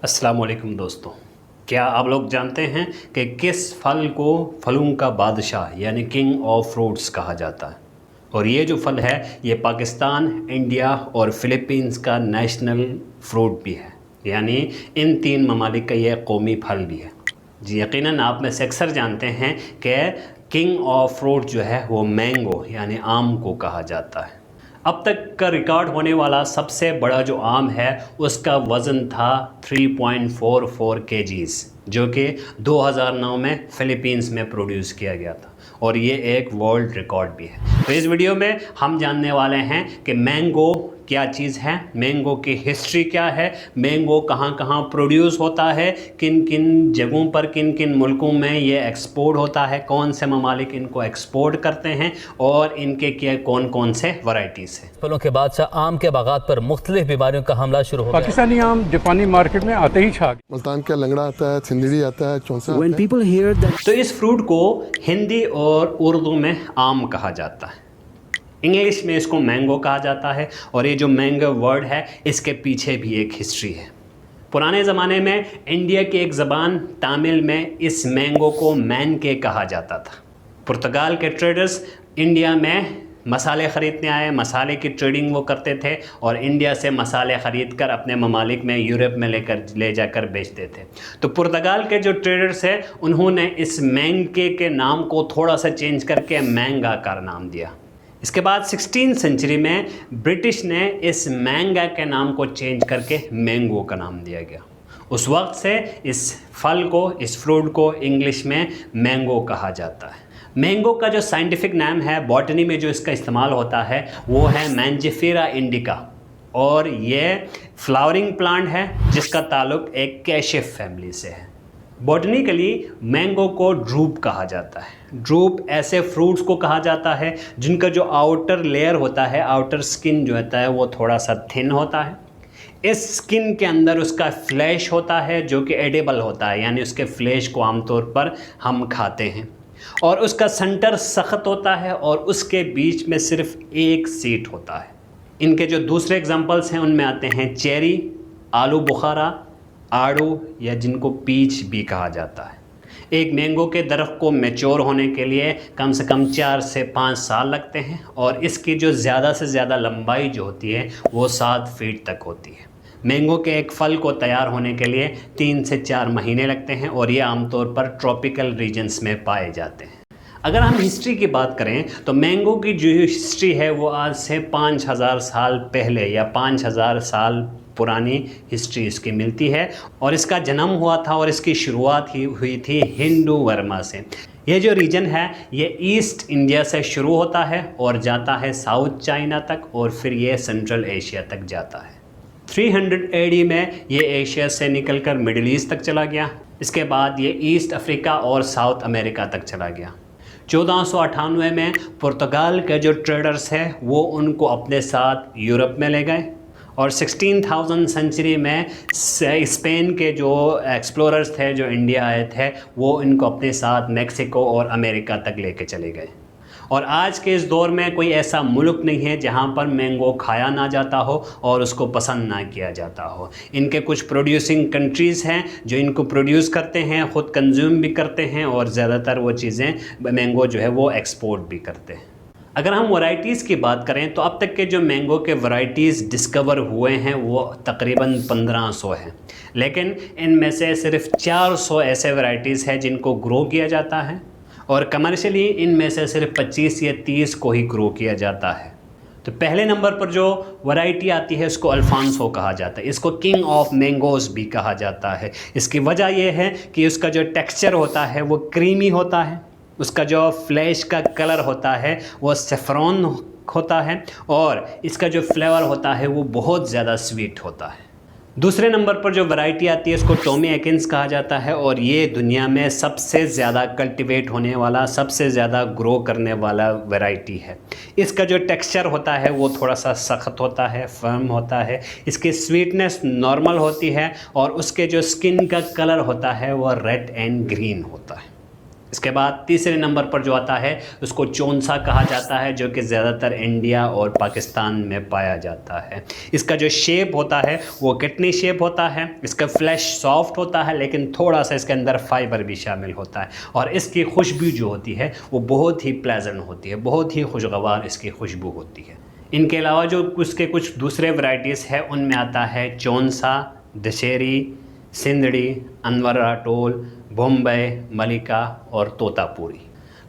अस्सलाम वालेकुम दोस्तों, क्या आप लोग जानते हैं कि किस फल को फलों का बादशाह यानी किंग ऑफ फ्रूट्स कहा जाता है। और ये जो फल है ये पाकिस्तान, इंडिया और फ़िलीपींस का नेशनल फ्रूट भी है, यानी इन तीन ममालिक का ये कौमी फल भी है। जी यकीनन आप में से अक्सर जानते हैं कि किंग ऑफ फ्रूट जो है वो मैंगो यानी आम को कहा जाता है। अब तक का रिकॉर्ड होने वाला सबसे बड़ा जो आम है उसका वज़न था 3.44 kgs, जो कि 2009 में फ़िलीपींस में प्रोड्यूस किया गया था और ये एक वर्ल्ड रिकॉर्ड भी है। तो इस वीडियो में हम जानने वाले हैं कि मैंगो क्या चीज़ है, मैंगो की हिस्ट्री क्या है, मैंगो कहाँ कहाँ प्रोड्यूस होता है, किन किन जगहों पर, किन किन मुल्कों में ये एक्सपोर्ट होता है, कौन से ममालिक इनको एक्सपोर्ट करते हैं और इनके क्या कौन कौन से वैरायटीज़ हैं। फलों के बादशाह आम के बागात पर मुख्तलिफ बीमारियों का हमला शुरू हो गया। पाकिस्तानी आम जापानी मार्केट में आते ही छा गया। मुल्तान का लंगड़ा आता है, सिंदड़ी आता है, चौंसा आता है। तो इस फ्रूट को हिंदी और उर्दू में आम कहा जाता है, इंग्लिश में इसको मैंगो कहा जाता है। और ये जो मैंगो वर्ड है इसके पीछे भी एक हिस्ट्री है। पुराने ज़माने में इंडिया की एक ज़बान तमिल में इस मैंगो को मैनके कहा जाता था। पुर्तगाल के ट्रेडर्स इंडिया में मसाले ख़रीदने आए, मसाले की ट्रेडिंग वो करते थे और इंडिया से मसाले ख़रीद कर अपने ममालिक में यूरोप में ले जाकर बेचते थे। तो पुर्तगाल के जो ट्रेडर्स हैं उन्होंने इस मैंगे के नाम को थोड़ा सा चेंज करके मैंगा का नाम दिया। इसके बाद 16वीं सेंचुरी में ब्रिटिश ने इस मैंगा के नाम को चेंज करके मैंगो का नाम दिया गया। उस वक्त से इस फल को, इस फ्रूट को इंग्लिश में मैंगो कहा जाता है। मैंगो का जो साइंटिफिक नाम है, बॉटनी में जो इसका इस्तेमाल होता है वो है मैंजिफेरा इंडिका और ये फ्लावरिंग प्लांट है जिसका ताल्लुक एक कैशिफ फैमिली से है। बॉटनिकली मैंगो को ड्रूप कहा जाता है। ड्रूप ऐसे फ्रूट्स को कहा जाता है जिनका जो आउटर लेयर होता है, आउटर स्किन जो होता है वो थोड़ा सा थिन होता है। इस स्किन के अंदर उसका फ्लैश होता है जो कि एडिबल होता है, यानी उसके फ्लैश को आमतौर पर हम खाते हैं। और उसका सेंटर सख्त होता है और उसके बीच में सिर्फ एक सीट होता है। इनके जो दूसरे एग्जांपल्स हैं उनमें आते हैं चेरी, आलू बुखारा, आड़ू या जिनको पीच भी कहा जाता है। एक मैंगो के दरख्त को मैच्योर होने के लिए कम से कम 4 से 5 साल लगते हैं और इसकी जो ज़्यादा से ज़्यादा लंबाई जो होती है वो 7 फीट तक होती है। मैंगो के एक फल को तैयार होने के लिए 3 से 4 महीने लगते हैं और ये आमतौर पर ट्रॉपिकल रीजन्स में पाए जाते हैं। अगर हम हिस्ट्री की बात करें तो मैंगो की जो हिस्ट्री है वो आज से 5000 साल पहले या 5000 साल पुरानी हिस्ट्री इसकी मिलती है और इसका जन्म हुआ था और इसकी शुरुआत ही हुई थी हिंदू वर्मा से। ये जो रीजन है ये ईस्ट इंडिया से शुरू होता है और जाता है साउथ चाइना तक और फिर ये सेंट्रल एशिया तक जाता है। 300 AD में ये एशिया से निकलकर मिडिल ईस्ट तक चला गया। इसके बाद ये ईस्ट अफ्रीका और साउथ अमेरिका तक चला गया। 1498 में पुर्तगाल के जो ट्रेडर्स हैं वो उनको अपने साथ यूरोप में ले गए और 16,000 सेंचुरी में स्पेन के जो एक्सप्लोरर्स थे जो इंडिया आए थे वो इनको अपने साथ मैक्सिको और अमेरिका तक लेके चले गए। और आज के इस दौर में कोई ऐसा मुल्क नहीं है जहाँ पर मैंगो खाया ना जाता हो और उसको पसंद ना किया जाता हो। इनके कुछ प्रोड्यूसिंग कंट्रीज़ हैं जो इनको प्रोड्यूस करते हैं, ख़ुद कंज्यूम भी करते हैं और ज़्यादातर वो चीज़ें मैंगो जो है वो एक्सपोर्ट भी करते हैं। अगर हम वैरायटीज़ की बात करें तो अब तक के जो मैंगो के वैरायटीज़ डिस्कवर हुए हैं वो तकरीबन 1500 हैं, लेकिन इनमें से सिर्फ 400 ऐसे वैरायटीज़ हैं जिनको ग्रो किया जाता है और कमर्शियली इनमें से सिर्फ 25 या 30 को ही ग्रो किया जाता है। तो पहले नंबर पर जो वैरायटी आती है उसको अल्फांसो कहा जाता है। इसको किंग ऑफ मैंगोज़ भी कहा जाता है। इसकी वजह यह है कि उसका जो टेक्सचर होता है वो क्रीमी होता है, उसका जो फ्लैश का कलर होता है वो सेफ्रॉन होता है और इसका जो फ्लेवर होता है वो बहुत ज़्यादा स्वीट होता है। दूसरे नंबर पर जो वैरायटी आती है उसको टॉमी एकिन्स कहा जाता है और ये दुनिया में सबसे ज़्यादा कल्टीवेट होने वाला, सबसे ज़्यादा ग्रो करने वाला वैरायटी है। इसका जो टेक्सचर होता है वो थोड़ा सा सख्त होता है, फर्म होता है, इसकी स्वीटनेस नॉर्मल होती है और उसके जो स्किन का कलर होता है वो रेड एंड ग्रीन होता है। इसके बाद तीसरे नंबर पर जो आता है उसको चौंसा कहा जाता है, जो कि ज़्यादातर इंडिया और पाकिस्तान में पाया जाता है। इसका जो शेप होता है वो किडनी शेप होता है। इसका फ्लैश सॉफ्ट होता है लेकिन थोड़ा सा इसके अंदर फाइबर भी शामिल होता है, और इसकी खुशबू जो होती है वो बहुत ही प्लेजेंट होती है, बहुत ही खुशगवार इसकी खुशबू होती है। इनके अलावा जो उसके कुछ दूसरे वैरायटीज़ है उनमें आता है चौंसा, दशहरी, सिंदड़ी, अनवर राटोल, बॉम्बे, मलिका और तोतापुरी।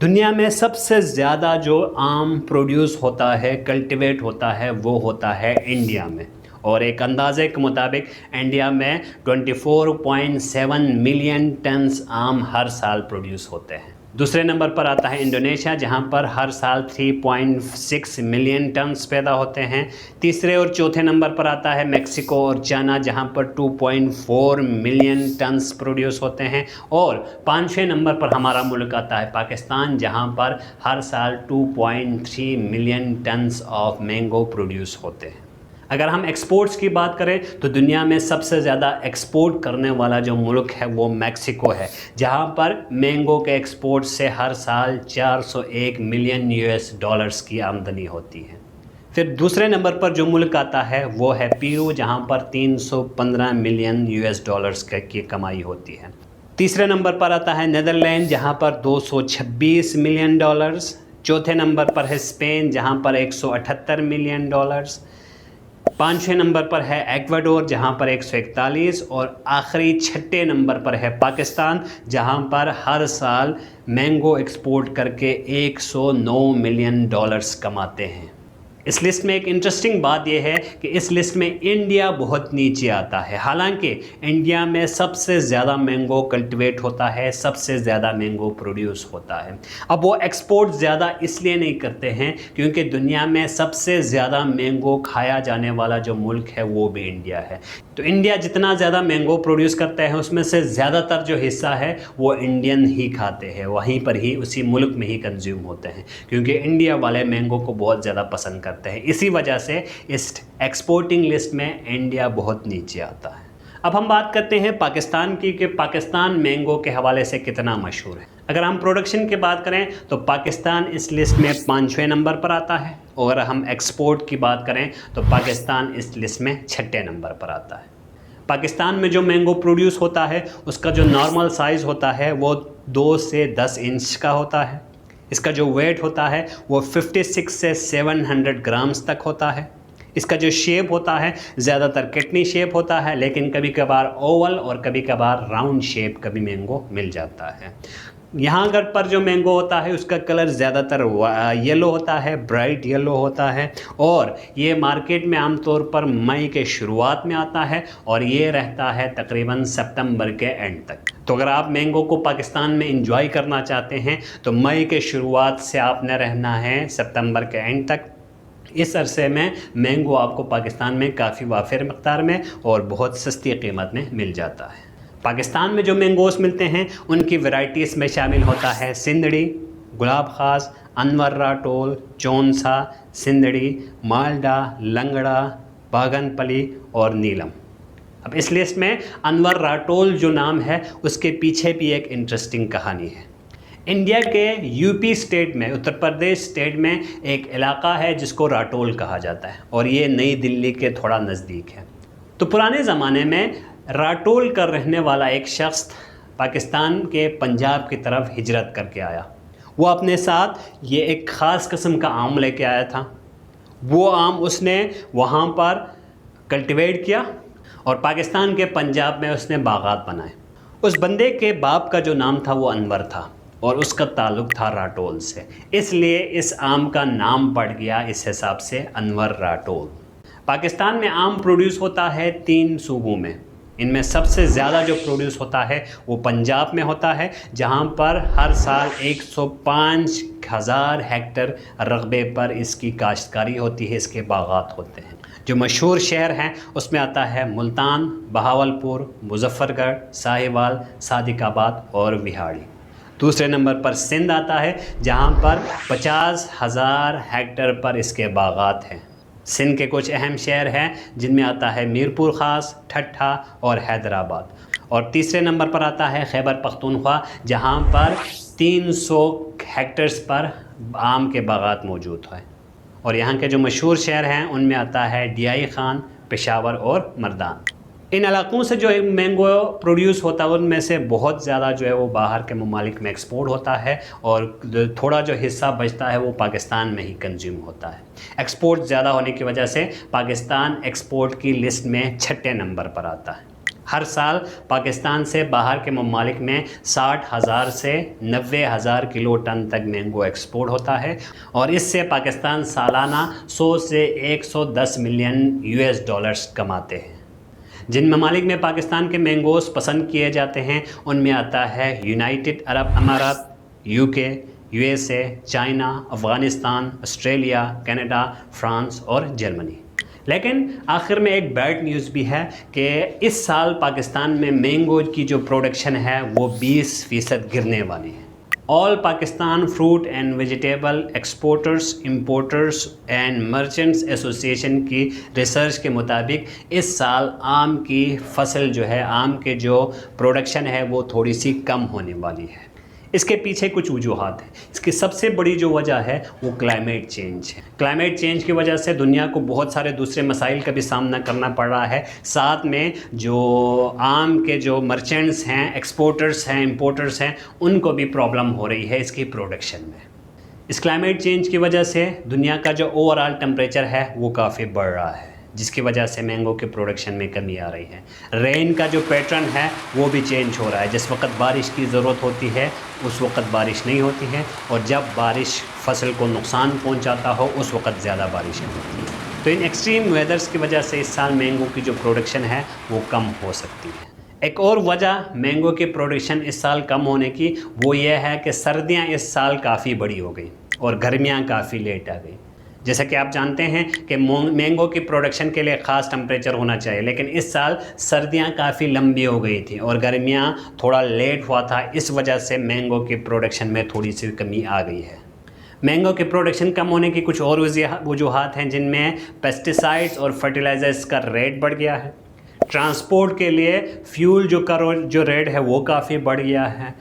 दुनिया में सबसे ज़्यादा जो आम प्रोड्यूस होता है, कल्टीवेट होता है, वो होता है इंडिया में, और एक अंदाजे के मुताबिक इंडिया में 24.7 मिलियन टन्स आम हर साल प्रोड्यूस होते हैं। दूसरे नंबर पर आता है इंडोनेशिया, जहां पर हर साल 3.6 मिलियन टन्स पैदा होते हैं। तीसरे और चौथे नंबर पर आता है मेक्सिको और चाइना, जहां पर 2.4 मिलियन टन्स प्रोड्यूस होते हैं। और पाँचवें नंबर पर हमारा मुल्क आता है पाकिस्तान, जहां पर हर साल 2.3 million tons of mango produce होते हैं। अगर हम एक्सपोर्ट्स की बात करें तो दुनिया में सबसे ज़्यादा एक्सपोर्ट करने वाला जो मुल्क है वो मेक्सिको है, जहां पर मैंगो के एक्सपोर्ट से हर साल 401 मिलियन US$ की आमदनी होती है। फिर दूसरे नंबर पर जो मुल्क आता है वो है पेरू, जहां पर 315 मिलियन US$ की कमाई होती है। तीसरे नंबर पर आता है नीदरलैंड, जहां पर 226 मिलियन डॉलर्स। चौथे नंबर पर है स्पेन, जहां पर 178 मिलियन डॉलर्स। पाँचवें नंबर पर है एक्वाडोर, जहां पर 141, और आखिरी छठे नंबर पर है पाकिस्तान, जहां पर हर साल मैंगो एक्सपोर्ट करके 109 मिलियन डॉलर्स कमाते हैं। इस लिस्ट में एक इंटरेस्टिंग बात यह है कि इस लिस्ट में इंडिया बहुत नीचे आता है। हालांकि इंडिया में सबसे ज़्यादा मैंगो कल्टीवेट होता है, सबसे ज़्यादा मैंगो प्रोड्यूस होता है। अब वो एक्सपोर्ट ज़्यादा इसलिए नहीं करते हैं क्योंकि दुनिया में सबसे ज़्यादा मैंगो खाया जाने वाला जो मुल्क है वो भी इंडिया है। तो इंडिया जितना ज़्यादा मैंगो प्रोड्यूस करता है उसमें से ज़्यादातर जो हिस्सा है वो इंडियन ही खाते हैं, वहीं पर ही उसी मुल्क में ही कंज्यूम होते हैं, क्योंकि इंडिया वाले मैंगो को बहुत ज़्यादा पसंद करते हैं। इसी वजह से इस एक्सपोर्टिंग लिस्ट में इंडिया बहुत नीचे आता है। अब हम बात करते हैं पाकिस्तान की कि पाकिस्तान मैंगो के हवाले से कितना मशहूर है। अगर हम प्रोडक्शन की बात करें तो पाकिस्तान इस लिस्ट में 5वें नंबर पर आता है, और अगर हम एक्सपोर्ट की बात करें तो पाकिस्तान इस लिस्ट में 6ठे नंबर पर आता है। पाकिस्तान में जो मैंगो प्रोड्यूस होता है उसका जो नॉर्मल साइज़ होता है वो 2 से 10 इंच का होता है। इसका जो वेट होता है वो 56 से 700 ग्राम्स तक होता है। इसका जो शेप होता है ज़्यादातर किडनी शेप होता है, लेकिन कभी कभार ओवल और कभी कभार राउंड शेप का भी मैंगो मिल जाता है। यहाँ अगर पर जो मैंगो होता है उसका कलर ज़्यादातर येलो होता है, ब्राइट येलो होता है, और ये मार्केट में आमतौर पर मई के शुरुआत में आता है और ये रहता है तकरीबन सितंबर के एंड तक। तो अगर आप मैंगो को पाकिस्तान में इंजॉय करना चाहते हैं तो मई के शुरुआत से आपने रहना है सितंबर के एंड तक। इस अरसे में मैंगो आपको पाकिस्तान में काफ़ी वाफिर मक़दार में और बहुत सस्ती कीमत में मिल जाता है। पाकिस्तान में जो मैंगोस मिलते हैं उनकी वैरायटीज़ में शामिल होता है सिंदड़ी, गुलाब खास, अनवर राटोल, चौंसा, सिंदड़ी, मालडा, लंगड़ा, बागनपली और नीलम। अब इस लिस्ट में अनवर राटोल जो नाम है उसके पीछे भी एक इंटरेस्टिंग कहानी है। इंडिया के यूपी स्टेट में, उत्तर प्रदेश स्टेट में एक इलाका है जिसको राटोल कहा जाता है, और ये नई दिल्ली के थोड़ा नज़दीक है। तो पुराने ज़माने में राटोल का रहने वाला एक शख्स पाकिस्तान के पंजाब की तरफ हिजरत करके आया। वो अपने साथ ये एक ख़ास किस्म का आम लेके आया था। वो आम उसने वहाँ पर कल्टीवेट किया और पाकिस्तान के पंजाब में उसने बागात बनाए। उस बंदे के बाप का जो नाम था वो अनवर था और उसका ताल्लुक़ था राटोल से, इसलिए इस आम का नाम पड़ गया इस हिसाब से अनवर राटोल। पाकिस्तान में आम प्रोड्यूस होता है 3 सूबों में। इनमें सबसे ज़्यादा जो प्रोड्यूस होता है वो पंजाब में होता है, जहां पर हर साल 105,000 हेक्टर रकबे पर इसकी काश्तकारी होती है, इसके बागात होते हैं। जो मशहूर शहर हैं उसमें आता है मुल्तान, बहावलपुर, मुजफ्फरगढ़, साहिवाल, सादिकाबाद और विहाड़ी। दूसरे नंबर पर सिंध आता है जहां पर 50,000 हेक्टर पर इसके बागात हैं। सिंध के कुछ अहम शहर हैं जिनमें आता है मीरपुर ख़ास, ठट्ठा और हैदराबाद। और तीसरे नंबर पर आता है खैबर पख्तूनख्वा, जहाँ पर 300 हेक्टेयर्स पर आम के बागात मौजूद हैं। और यहाँ के जो मशहूर शहर हैं उनमें आता है डियाई खान, पेशावर और मर्दान। इन इलाकों से जो मैंगो प्रोड्यूस होता है उनमें से बहुत ज़्यादा जो है वो बाहर के ममालिक में एक्सपोर्ट होता है और थोड़ा जो हिस्सा बचता है वो पाकिस्तान में ही कंज्यूम होता है। एक्सपोर्ट ज़्यादा होने की वजह से पाकिस्तान एक्सपोर्ट की लिस्ट में 6ठे नंबर पर आता है। हर साल पाकिस्तान से बाहर के ममालिक में 60,000 से 90,000 किलो टन तक मैंगो एक्सपोर्ट होता है और इससे पाकिस्तान सालाना 100 से 110 मिलियन US डॉलर्स कमाते हैं। जिन ममालिक में पाकिस्तान के मैंगोस पसंद किए जाते हैं उनमें आता है यूनाइटेड अरब अमारात, UK, USA, China, Afghanistan, Australia, Canada, France और जर्मनी। लेकिन आखिर में एक बैड न्यूज़ भी है कि इस साल पाकिस्तान में मैंगो की जो प्रोडक्शन है वो 20% गिरने वाली है। All Pakistan fruit and vegetable exporters, importers and merchants association की रिसर्च के मुताबिक इस साल आम की फसल जो है, आम के जो प्रोडक्शन है वो थोड़ी सी कम होने वाली है। इसके पीछे कुछ वजूहात हैं। इसकी सबसे बड़ी जो वजह है वो क्लाइमेट चेंज है। क्लाइमेट चेंज की वजह से दुनिया को बहुत सारे दूसरे मसाइल का भी सामना करना पड़ रहा है। साथ में जो आम के जो मर्चेंट्स हैं, एक्सपोर्टर्स हैं, इंपोर्टर्स हैं, उनको भी प्रॉब्लम हो रही है इसकी प्रोडक्शन में। इस क्लाइमेट चेंज की वजह से दुनिया का जो ओवरऑल टेम्परेचर है वो काफ़ी बढ़ रहा है, जिसकी वजह से मैंगो के प्रोडक्शन में कमी आ रही है। रेन का जो पैटर्न है वो भी चेंज हो रहा है। जिस वक्त बारिश की ज़रूरत होती है उस वक्त बारिश नहीं होती है और जब बारिश फसल को नुकसान पहुंचाता हो उस वक्त ज़्यादा बारिशें होती हैं। तो इन एक्सट्रीम वेदर्स की वजह से इस साल मैंगो की जो प्रोडक्शन है वो कम हो सकती है। एक और वजह मैंगो की प्रोडक्शन इस साल कम होने की वो ये है कि सर्दियाँ इस साल काफ़ी बड़ी हो गई और गर्मियाँ काफ़ी लेट आ गई। जैसा कि आप जानते हैं कि मैंगो की प्रोडक्शन के लिए ख़ास टेम्परेचर होना चाहिए, लेकिन इस साल सर्दियां काफ़ी लंबी हो गई थी और गर्मियां थोड़ा लेट हुआ था। इस वजह से मैंगो की प्रोडक्शन में थोड़ी सी कमी आ गई है। मैंगो की प्रोडक्शन कम होने की कुछ और वजूहात हैं, जिनमें पेस्टिसाइड्स और फर्टिलाइज़र्स का रेट बढ़ गया है। ट्रांसपोर्ट के लिए फ्यूल जो रेट है वो काफ़ी बढ़ गया है।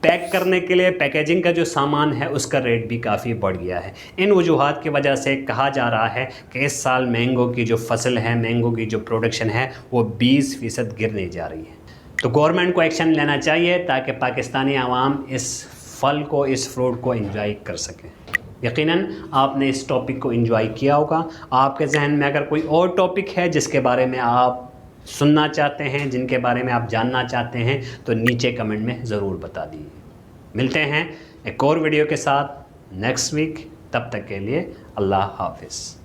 पैक करने के लिए पैकेजिंग का जो सामान है उसका रेट भी काफ़ी बढ़ गया है। इन वजूहात की वजह से कहा जा रहा है कि इस साल मैंगो की जो फसल है, मैंगो की जो प्रोडक्शन है वो 20% गिरने जा रही है। तो गवर्नमेंट को एक्शन लेना चाहिए ताकि पाकिस्तानी आवाम इस फल को, इस फ्रूट को एंजॉय कर सकें। यकीनन आपने इस टॉपिक को एंजॉय किया होगा। आपके जहन में अगर कोई और टॉपिक है जिसके बारे में आप सुनना चाहते हैं, जिनके बारे में आप जानना चाहते हैं, तो नीचे कमेंट में ज़रूर बता दीजिए। मिलते हैं एक और वीडियो के साथ नेक्स्ट वीक। तब तक के लिए अल्लाह हाफिज़।